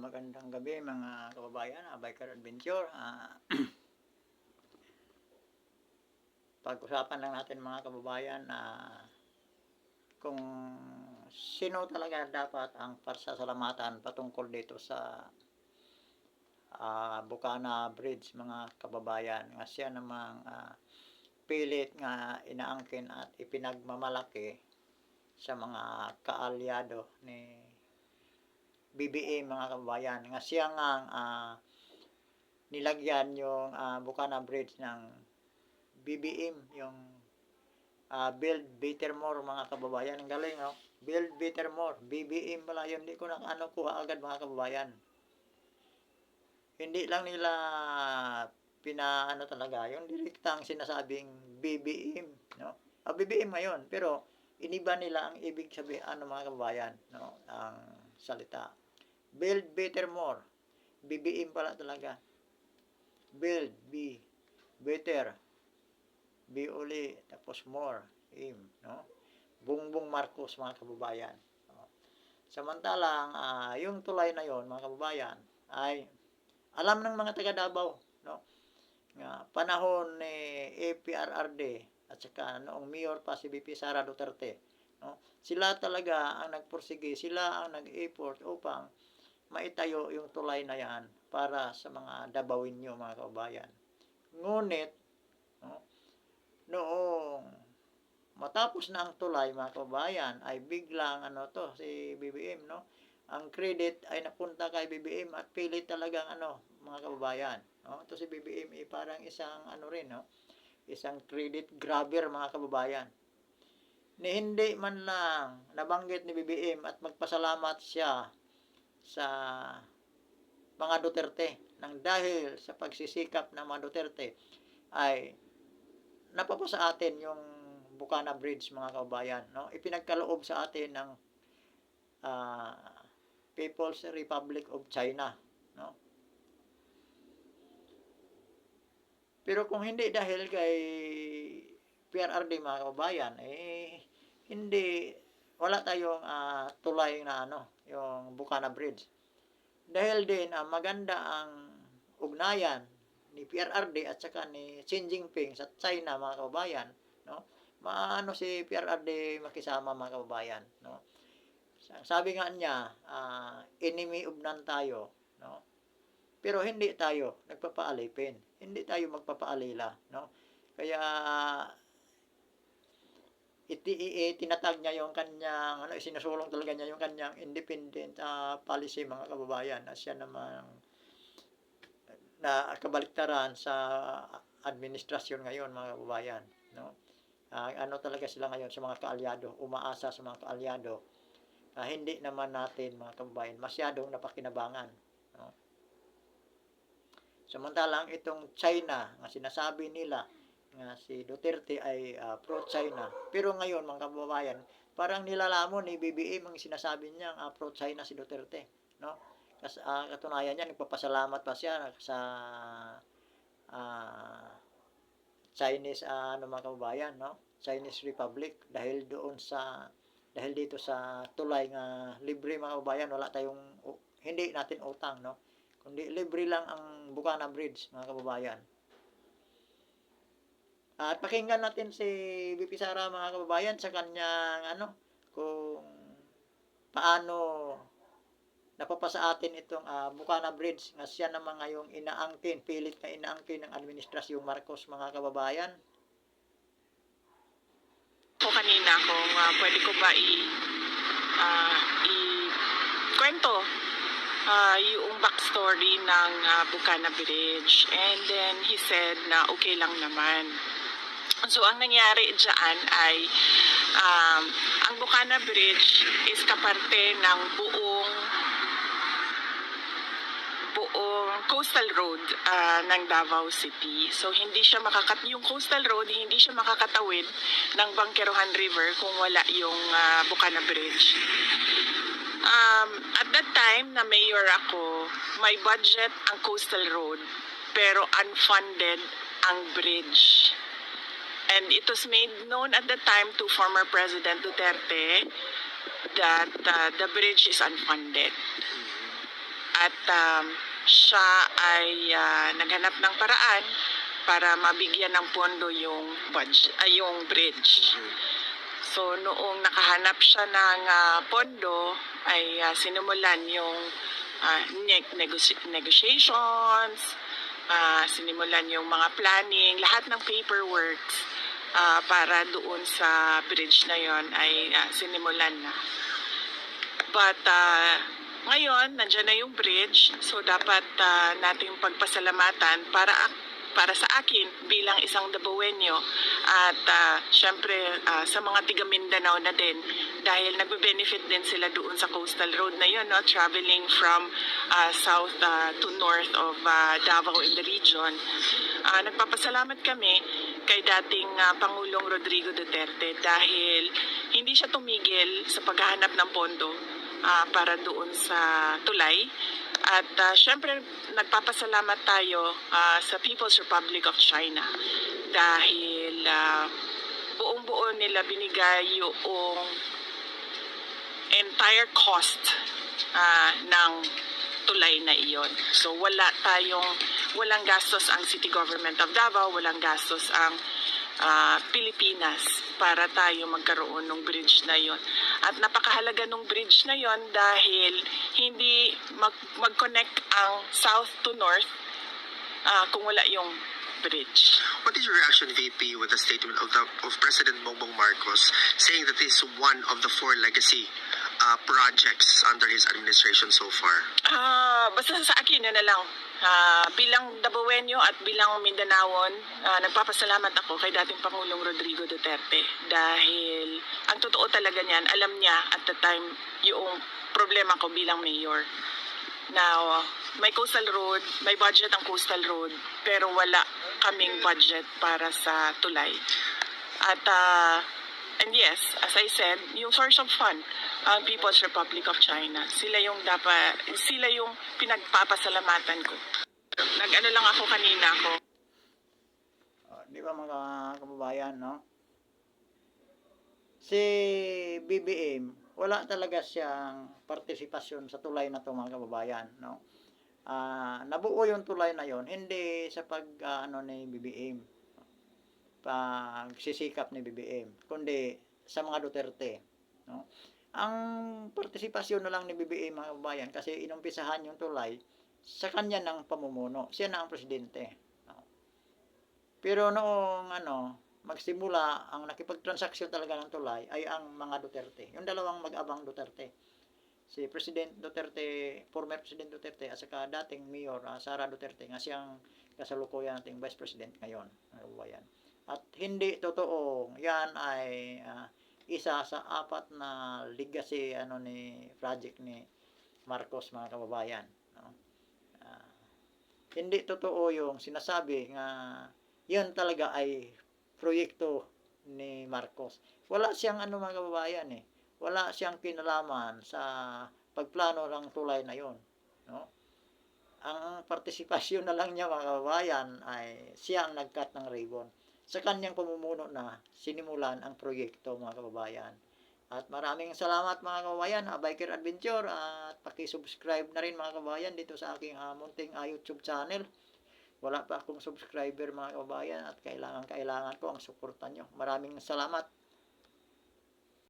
Magandang gabi mga kababayan, Biker Adventure. Pag-usapan lang natin mga kababayan na kung sino talaga dapat ang pasasalamatan patungkol dito sa Bukana Bridge mga kababayan. Nga siya namang pilit nga inaangkin at ipinagmamalaki sa mga kaalyado ni BBM mga kababayan. Nga siya nga nilagyan yung Bukana Bridge ng BBM, yung Build Better More mga kababayan. Ang galing, no? Build Better More, BBM pala yun. Hindi ko na kuha agad mga kababayan. Hindi lang nila talaga, yung direktang sinasabing BBM, no? BBM ngayon, pero iniba nila ang ibig sabihin, mga kababayan, no? Ang salita. Build Better More, BBM pala talaga. Build, B, better, B uli, tapos more, aim, no? Bongbong Marcos mga kababayan. Samantalang yung tulay na yon mga kababayan ay alam ng mga taga Davao, no? Nga panahon ni APRRD at saka noong mayor pa si VP Sara Duterte, no? Sila talaga ang nagpursige, sila ang nag-effort upang maitayo yung tulay na yan para sa mga Davaoenyo mga kababayan. Ngunit no, noong matapos na ang tulay mga kababayan ay biglang si BBM, no? Ang credit ay napunta kay BBM at pilit talagang mga kababayan, no? Ito si BBM parang isang rin, no? Isang credit grabber mga kababayan. Ni hindi man lang nabanggit ni BBM at magpasalamat siya sa mga Duterte nang dahil sa pagsisikap ng mga Duterte ay napapasa atin yung Bukana Bridge mga kababayan, no? Ipinagkaloob sa atin ng People's Republic of China, no? Pero kung hindi dahil kay PRRD mga kababayan, hindi wala tayong tulay na yung Bukana Bridge. Dahil din maganda ang ugnayan ni PRRD at saka ni Xi Jinping sa China mga kababayan, no? Maano si PRRD makisama mga kababayan, no? Sabi nga niya, enemy of none tayo, no? Pero hindi tayo nagpapaalipin, hindi tayo magpapaalila, no? Kaya tinatag niya yung kanyang sinusulong talaga niya yung kanyang independent policy mga kababayan, na siya naman na kabaliktaran sa administrasyon ngayon mga kababayan, no? Talaga sila ngayon sa mga kaalyado, umaasa sa mga kaalyado. Hindi naman natin mga kababayan masyadong napakinabangan, no? Samantalang itong China nga sinasabi nila nga si Duterte ay pro-China, pero ngayon mga kababayan parang nilalamon ni BBM ang sinasabi niya pro-China si Duterte, no? Kasi katunayan niya nagpapasalamat pa siya sa Chinese mga kababayan, no? Chinese Republic dahil dito sa tulay nga libre mga kababayan, wala tayong hindi natin utang, no? Kundi libre lang ang Bukana Bridge mga kababayan. At pakinggan natin si VP Sara mga kababayan sa kanyang kung paano napapasa atin itong Bukana Bridge nga siya naman ngayong pilit na inaangkin ng administrasyong Marcos mga kababayan. Ko kanina kung pwede ko ba kwento yung backstory ng Bukana Bridge, and then he said na okay lang naman. So ang nangyari dyan ay ang Bukana Bridge is kaparte ng buong coastal road ng Davao City. So hindi siya yung coastal road hindi siya makakatawid ng Bangkerohan River kung wala yung Bukana Bridge. At that time na mayor ako, may budget ang coastal road pero unfunded ang bridge. And it was made known at the time to former President Duterte that the bridge is unfunded. at siya ay naghanap ng paraan para mabigyan ng pondo yung yung bridge. So noong nakahanap siya ng pondo ay sinimulan yung negotiations, sinimulan yung mga planning, lahat ng paperworks para doon sa bridge na yon ay sinimulan na. But ngayon, nandiyan na yung bridge, so dapat nating pagpasalamatan para sa akin bilang isang Dabawenyo at syempre sa mga tiga Mindanao na din dahil nagbe-benefit din sila doon sa coastal road na yun, no? Traveling from south to north of Davao in the region. Nagpapasalamat kami kay dating Pangulong Rodrigo Duterte dahil hindi siya tumigil sa paghahanap ng pondo para doon sa tulay. At syempre, nagpapasalamat tayo sa People's Republic of China dahil buong-buo nila binigay yung entire cost ng tulay na iyon. So walang gastos ang City Government of Davao, walang gastos ang Pilipinas para tayo magkaroon ng bridge na yon. At napakahalaga ng bridge na yon dahil hindi mag-connect ang south to north kung wala yung bridge. What is your reaction, VP, with the statement of President Bongbong Marcos saying that this is one of the 4 legacy projects under his administration so far? Basta sa akin, yun na lang. Bilang Dabawenyo at bilang Mindanaon, nagpapasalamat ako kay dating Pangulong Rodrigo Duterte dahil ang totoo talaga niyan, alam niya at the time yung problema ko bilang mayor. Now, may coastal road, may budget ang coastal road, pero wala kaming budget para sa tulay. At and yes, as I said, yung source of fund, ang People's Republic of China, sila yung pinagpapasalamatan ko. Nag-ano lang ako kanina ko. Di ba mga kababayan, no? Si BBM, wala talaga siyang partisipasyon sa tulay na to, mga kababayan, no? Nabuo yung tulay na yon hindi sa ni BBM, pagsisikap ni BBM, kundi sa mga Duterte, no? Ang partisipasyon na lang ni BBM, mga kababayan, kasi inumpisahan yung tulay sa kanya ng pamumuno, siya na ang presidente, no? Pero noong magsimula ang nakipagtransaksyon talaga ng tulay ay ang mga Duterte, yung dalawang mag-abang Duterte, si President Duterte, former President Duterte, at saka dating Mayor Sara Duterte, nga siyang kasalukuyan nating Vice President ngayon, mga kababayan. At hindi totoo yan ay isa sa 4 na legacy ni project ni Marcos, mga kababayan, no? Hindi totoo yung sinasabi nga yun talaga ay proyekto ni Marcos. Wala siyang mga kababayan wala siyang kinalaman sa pagplano ng tulay na yon, no? Ang partisipasyon na lang niya, mga kababayan, ay siya ang nag-cut ng ribbon. Sa kanyang pamumuno na sinimulan ang proyekto, mga kababayan. At maraming salamat, mga kababayan, Biker Adventure, at paki-subscribe na rin, mga kababayan, dito sa aking munting YouTube channel. Wala pa akong subscriber, mga kababayan, at kailangan ko ang suporta nyo. Maraming salamat.